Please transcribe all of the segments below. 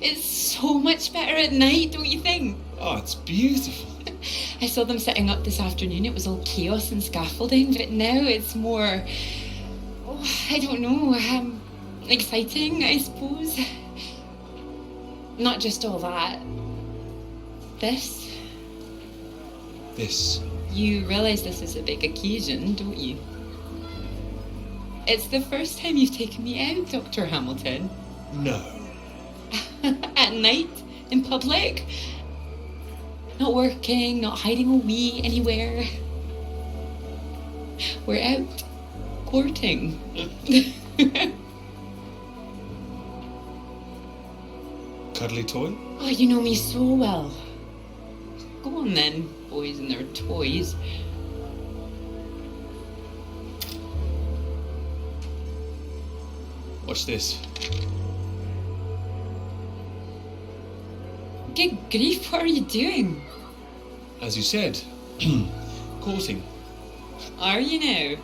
It's so much better at night, don't you think? Oh, it's beautiful. I saw them setting up this afternoon. It was all chaos and scaffolding, but now it's more, I don't know, exciting, I suppose. Not just all that. This. You realise this is a big occasion, don't you? It's the first time you've taken me out, Dr. Hamilton. No. At night, in public. Not working, not hiding a wee anywhere. We're out courting. Cuddly toy? Oh, you know me so well. Go on then, boys and their toys. Watch this. Good grief, what are you doing? As you said, courting. Are you now?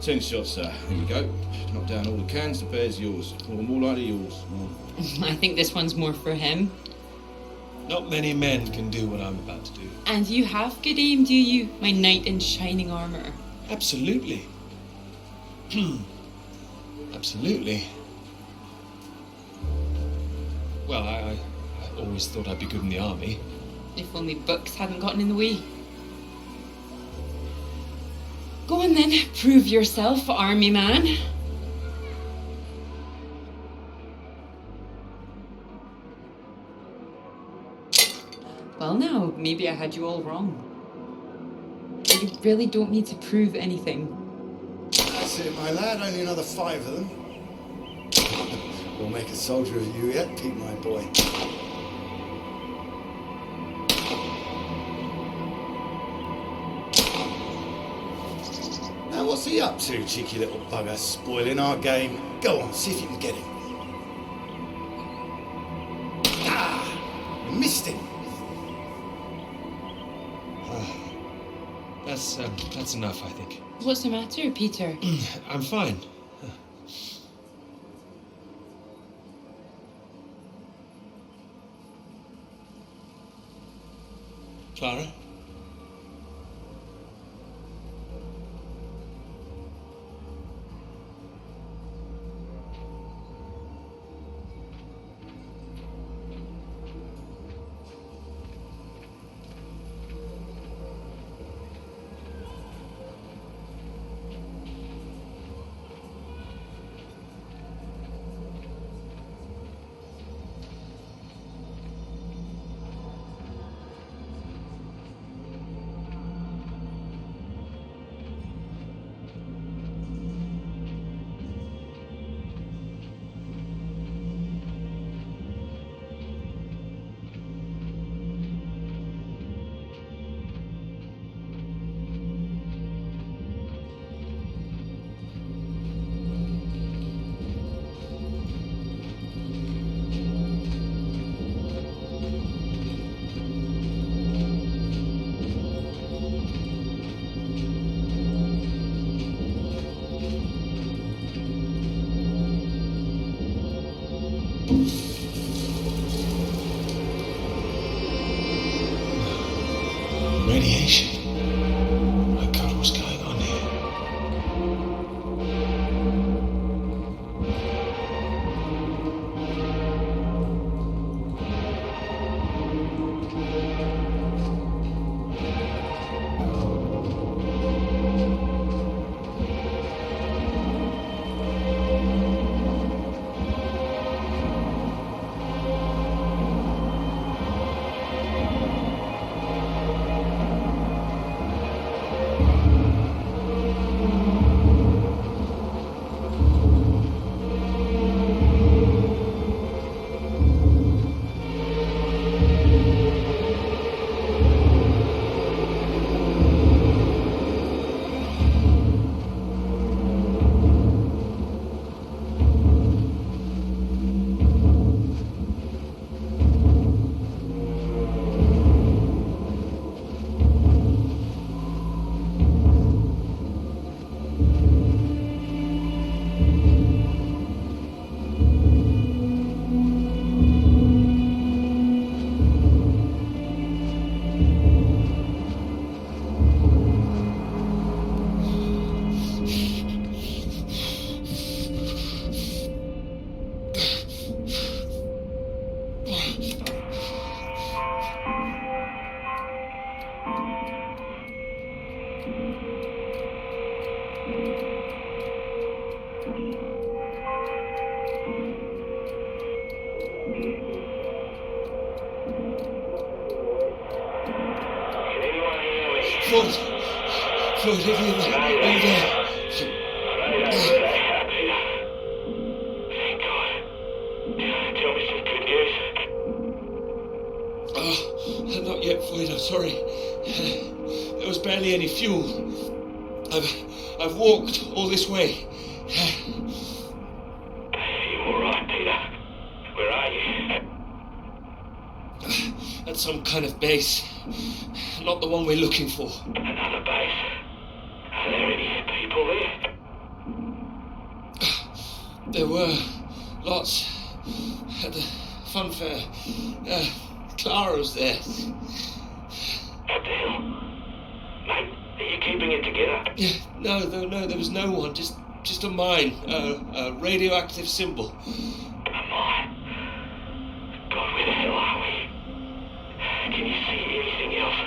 10 shots, sir. Here you go. Knock down all the cans, the bear's yours. Or more likely yours. I think this one's more for him. Not many men can do what I'm about to do. And you have good aim, do you, my knight in shining armour? Absolutely. Absolutely. Well, I always thought I'd be good in the army. If only books hadn't gotten in the way. Go on then, prove yourself, army man. Well now, maybe I had you all wrong. You really don't need to prove anything. That's it, my lad. Only another 5 of them. We'll make a soldier of you yet, Pete, my boy. Now, what's he up to, cheeky little bugger? Spoiling our game. Go on, see if you can get him. Ah! You missed him. That's enough, I think. What's the matter, Peter? I'm fine. Clara? Radiation. My God, what's going on here? Floyd, are you there? Thank God. Tell me some good news. Oh, not yet, Floyd, I'm sorry. There was barely any fuel. I've walked all this way. You all right, Peter? Where are you? At some kind of base. Not the one we're looking for. Another base? Are there any people there? There were lots at the fun fair. Clara was there. What the hell? Mate, are you keeping it together? Yeah, no, there was no one. Just a mine. A radioactive symbol. A mine? God, where the hell are we? Can you see anything else?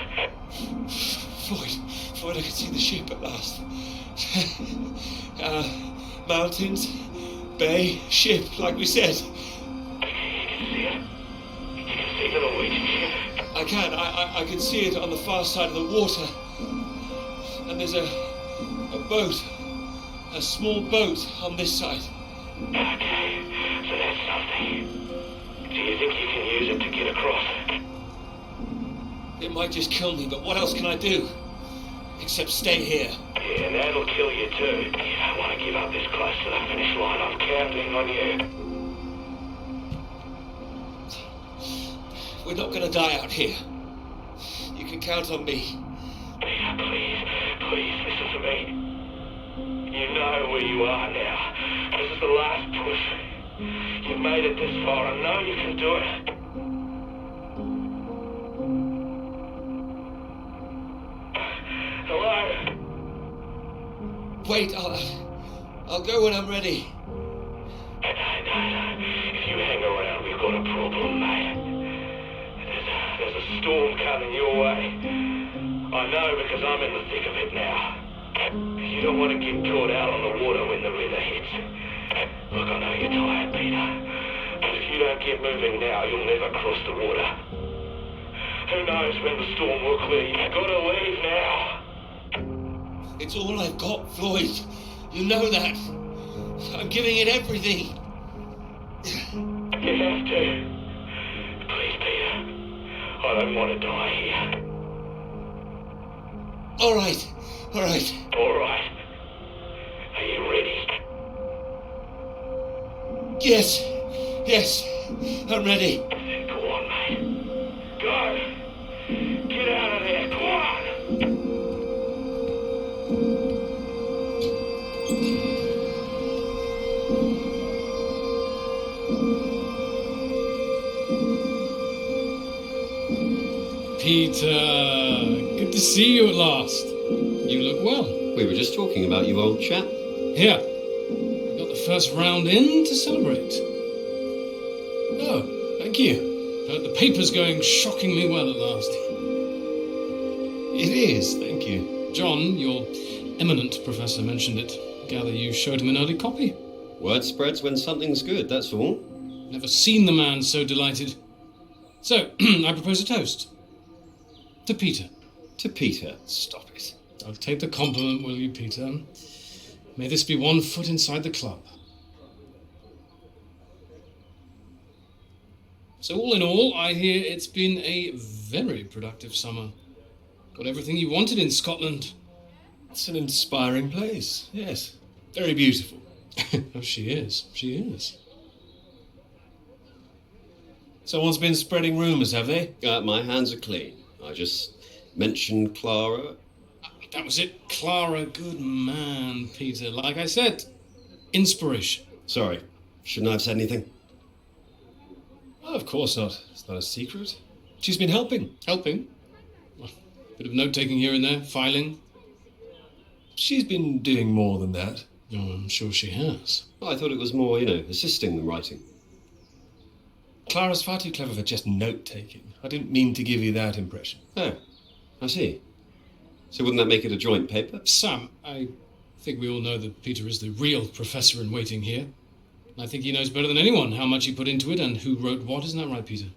Floyd, I can see the ship at last. Mountains, bay, ship, like we said. You can see it? You can see the Norwegian ship? I can. I can see it on the far side of the water. And there's a boat. A small boat on this side. Okay, so that's something. Do you think you can use it to get across? It might just kill me, but what else can I do? Except stay here. Yeah, and that'll kill you too. You don't want to give up this close to the finish line. I'm counting on you. We're not gonna die out here. You can count on me. Peter, please listen to me. You know where you are now. This is the last push. You've made it this far. I know you can do it. Hello? Wait, I'll go when I'm ready. No. If you hang around, we've got a problem, mate. There's a storm coming your way. I know because I'm in the thick of it now. You don't want to get caught out on the water when the river hits. Look, I know you're tired, Peter. But if you don't get moving now, you'll never cross the water. Who knows when the storm will clear? You've got to leave now. It's all I've got, Floyd. You know that. I'm giving it everything. You have to. Please, Peter. I don't want to die here. All right. All right. Are you ready? Yes, I'm ready. Go on, mate. Go. Get out of there. Go on. Peter, good to see you at last. You look well. We were just talking about you, old chap. Here, we got the first round in to celebrate. Oh, thank you. Heard the paper's going shockingly well at last. It is, thank you. John, your eminent professor, mentioned it. Gather you showed him an early copy. Word spreads when something's good, that's all. Never seen the man so delighted. So, I propose a toast. To Peter. To Peter. Stop it. I'll take the compliment, will you, Peter? May this be one foot inside the club. So all in all, I hear it's been a very productive summer. Got everything you wanted in Scotland. It's an inspiring place, yes. Very beautiful. Oh, she is. Someone's been spreading rumours, have they? My hands are clean. I just mentioned Clara. That was it. Clara, good man, Peter. Like I said, inspiration. Sorry, shouldn't I have said anything? Oh, of course not. It's not a secret. She's been helping. Helping? Well, bit of note-taking here and there, filing. She's been doing more than that. Oh, I'm sure she has. Well, I thought it was more, assisting than writing. Clara's far too clever for just note-taking. I didn't mean to give you that impression. Oh, I see. So wouldn't that make it a joint paper? Sam, I think we all know that Peter is the real professor in waiting here. I think he knows better than anyone how much he put into it and who wrote what. Isn't that right, Peter?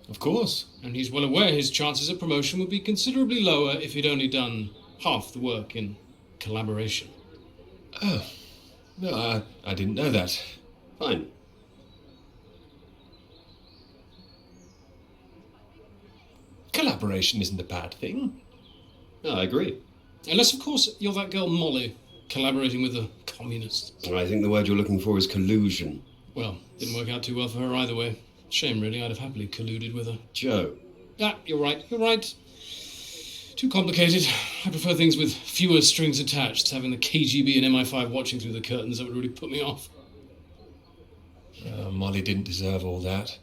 Of course. And he's well aware his chances of promotion would be considerably lower if he'd only done half the work in collaboration. Oh. No, I didn't know that. Fine. Collaboration isn't a bad thing. No, I agree. Unless, of course, you're that girl Molly, collaborating with the communists. I think the word you're looking for is collusion. Well, didn't work out too well for her either way. Shame, really. I'd have happily colluded with her. Joe. Ah, you're right. Too complicated. I prefer things with fewer strings attached. Having the KGB and MI5 watching through the curtains, that would really put me off. Molly didn't deserve all that.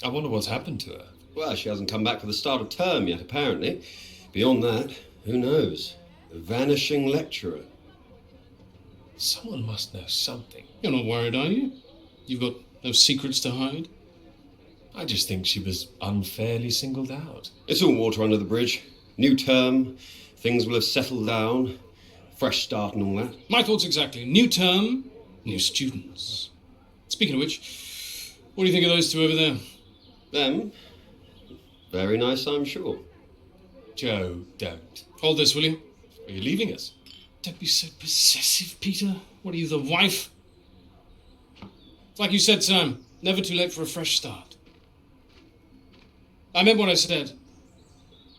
I wonder what's happened to her. Well, she hasn't come back for the start of term yet, apparently. Beyond that, who knows? A vanishing lecturer. Someone must know something. You're not worried, are you? You've got no secrets to hide? I just think she was unfairly singled out. It's all water under the bridge. New term, things will have settled down, fresh start and all that. My thoughts exactly. New term, new students. Speaking of which, what do you think of those two over there? Them? Very nice, I'm sure. Joe, don't. Hold this, will you? Are you leaving us? Don't be so possessive, Peter. What are you, the wife? It's like you said, Sam. Never too late for a fresh start. I meant what I said.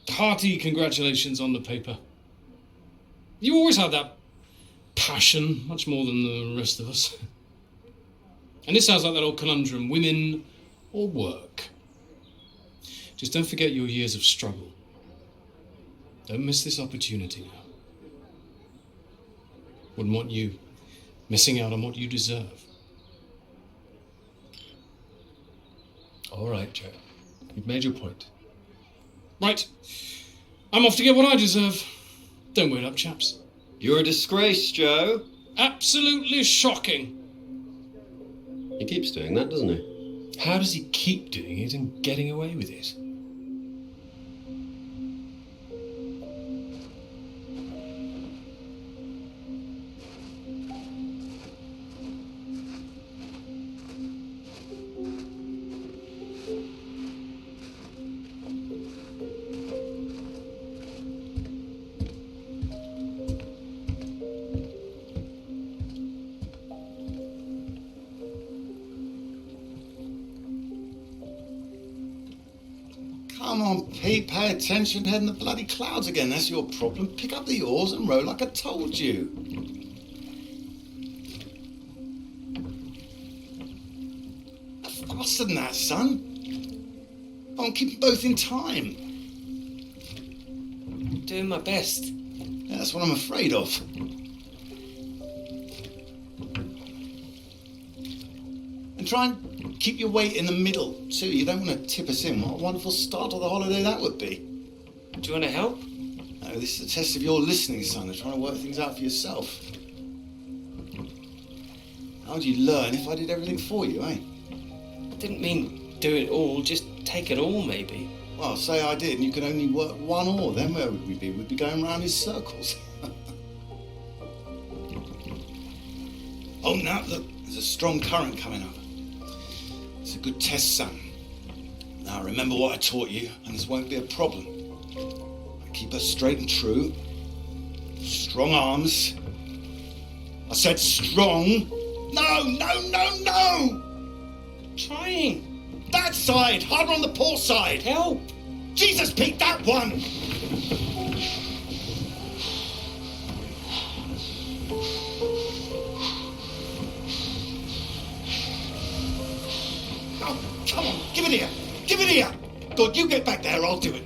Hearty congratulations on the paper. You always had that passion, much more than the rest of us. And this sounds like that old conundrum, women or work. Just don't forget your years of struggle. Don't miss this opportunity now. Wouldn't want you missing out on what you deserve. All right, Joe. You've made your point. Right. I'm off to get what I deserve. Don't wait up, chaps. You're a disgrace, Joe. Absolutely shocking. He keeps doing that, doesn't he? How does he keep doing it and getting away with it? Come on, Pete, pay attention, head in the bloody clouds again. That's your problem. Pick up the oars and row like I told you. Faster than that, son. Come on, keep them both in time. I'm doing my best. Yeah, that's what I'm afraid of. And try and keep your weight in the middle, too. You don't want to tip us in. What a wonderful start to the holiday that would be. Do you want to help? No, this is a test of your listening, son. They're trying to work things out for yourself. How would you learn if I did everything for you, eh? I didn't mean do it all, just take it all, maybe. Well, say I did, and you could only work one oar. Then where would we be? We'd be going round in circles. Oh, now, look, there's a strong current coming up. It's a good test, son. Now, remember what I taught you, and this won't be a problem. Keep her straight and true. Strong arms. I said strong. No, no, no, no! Trying. That side! Harder on the port side! Help! Jesus, Pete, that one! Oh, come on, give it here! Give it here! Good, you get back there, I'll do it.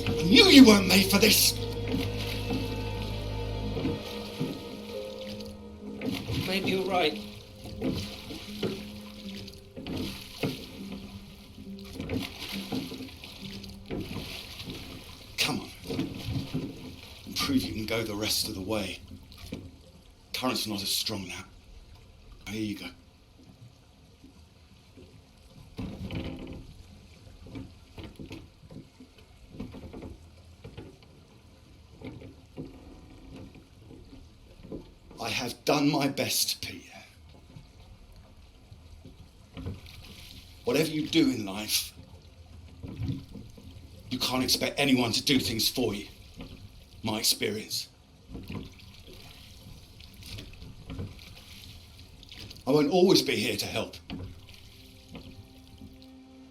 I knew you weren't made for this! Maybe you're right. Come on. And prove you can go the rest of the way. Current's not as strong now. Here you go. have done my best, Peter. Whatever you do in life, you can't expect anyone to do things for you. My experience. I won't always be here to help.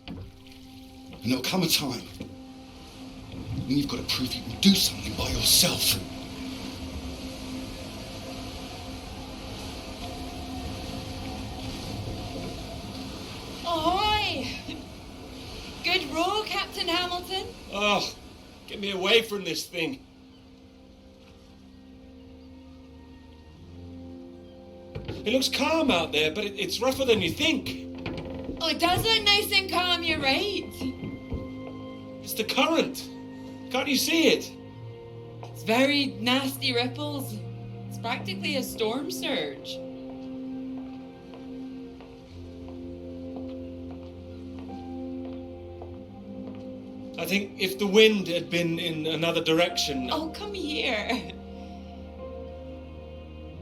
And there'll come a time when you've got to prove you can do something by yourself. Ahoy! Good row, Captain Hamilton. Oh, get me away from this thing. It looks calm out there, but it's rougher than you think. Oh, it does look nice and calm, you're right. It's the current. Can't you see it? It's very nasty ripples. It's practically a storm surge. I think if the wind had been in another direction... Oh, come here.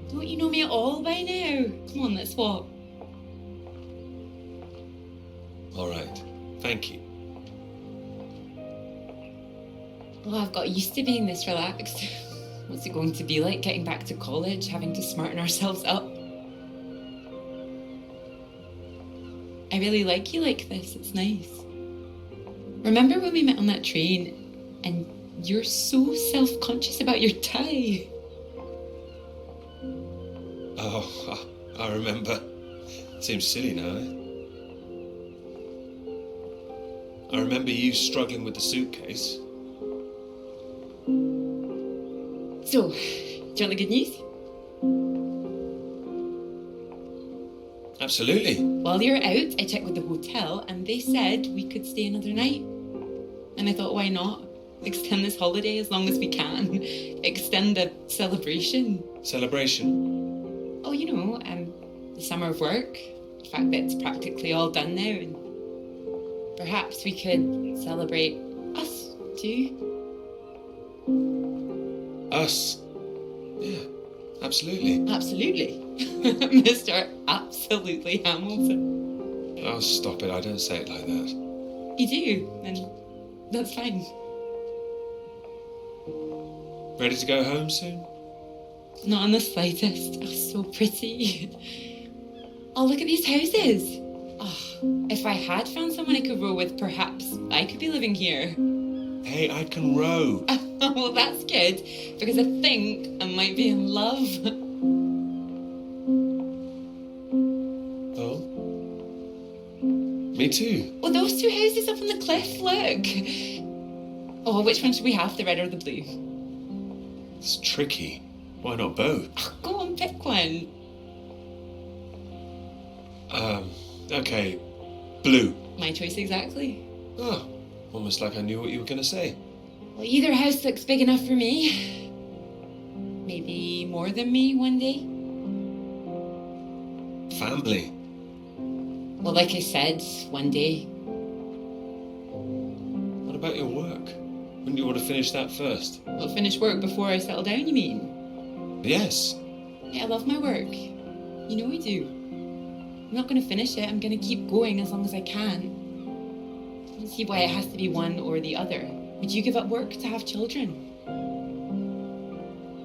Don't you know me at all by now? Come on, let's walk. All right. Thank you. Well, I've got used to being this relaxed. What's it going to be like getting back to college, having to smarten ourselves up? I really like you like this. It's nice. Remember when we met on that train and you're so self-conscious about your tie? Oh, I remember. Seems silly now, eh? I remember you struggling with the suitcase. So, do you want the good news? Absolutely. While you're out, I checked with the hotel and they said we could stay another night. And I thought, why not? Extend this holiday as long as we can. Extend the celebration. Celebration? Oh, you know, the summer of work. The fact that it's practically all done now. And perhaps we could celebrate us too. Us? Yeah, absolutely. Absolutely. Mr. Absolutely Hamilton. Oh, stop it. I don't say it like that. You do, and that's fine. Ready to go home soon? Not in the slightest. Oh, so pretty. Oh, look at these houses. Oh, if I had found someone I could row with, perhaps I could be living here. Hey, I can row. Well, that's good, because I think I might be in love. Oh? Me too. Oh, those two houses up on the cliff, look. Oh, which one should we have, the red or the blue? It's tricky. Why not both? Oh, go on, pick one. Okay. Blue. My choice exactly. Oh, almost like I knew what you were going to say. Well, either house looks big enough for me. Maybe more than me one day. Family. Well, like I said, one day. What about your work? Wouldn't you want to finish that first? I'll finish work before I settle down, you mean? Yes. Yeah, I love my work. You know I do. I'm not going to finish it. I'm going to keep going as long as I can. I don't see why it has to be one or the other. Would you give up work to have children?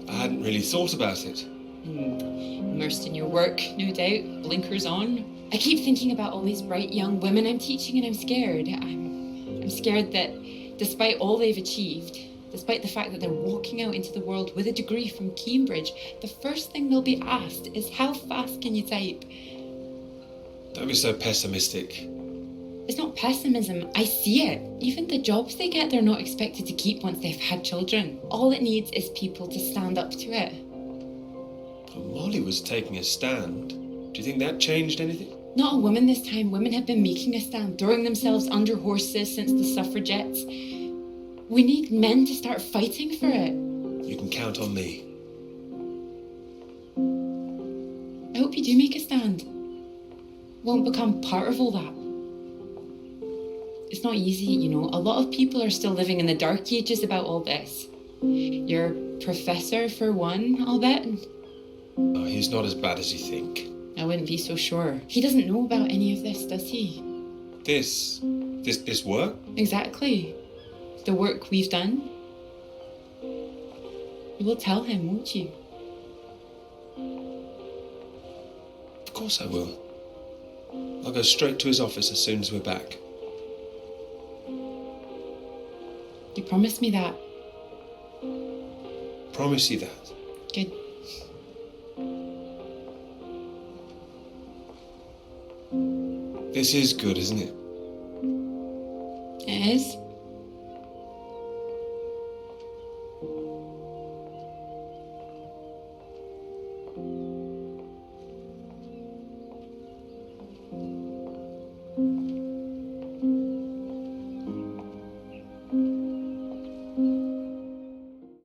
I hadn't really thought about it. Immersed in your work, no doubt. Blinkers on. I keep thinking about all these bright young women I'm teaching and I'm scared. I'm scared that despite all they've achieved, despite the fact that they're walking out into the world with a degree from Cambridge, the first thing they'll be asked is, how fast can you type? Don't be so pessimistic. It's not pessimism, I see it. Even the jobs they get, they're not expected to keep once they've had children. All it needs is people to stand up to it. But Molly was taking a stand. Do you think that changed anything? Not a woman this time. Women have been making a stand, throwing themselves under horses since the suffragettes. We need men to start fighting for it. You can count on me. I hope you do make a stand. Won't become part of all that. It's not easy, you know. A lot of people are still living in the dark ages about all this. Your professor, for one, I'll bet. Oh, he's not as bad as you think. I wouldn't be so sure. He doesn't know about any of this, does he? This work? Exactly. The work we've done. You will tell him, won't you? Of course I will. I'll go straight to his office as soon as we're back. You promised me that. Promise you that. Good. This is good, isn't it? It is.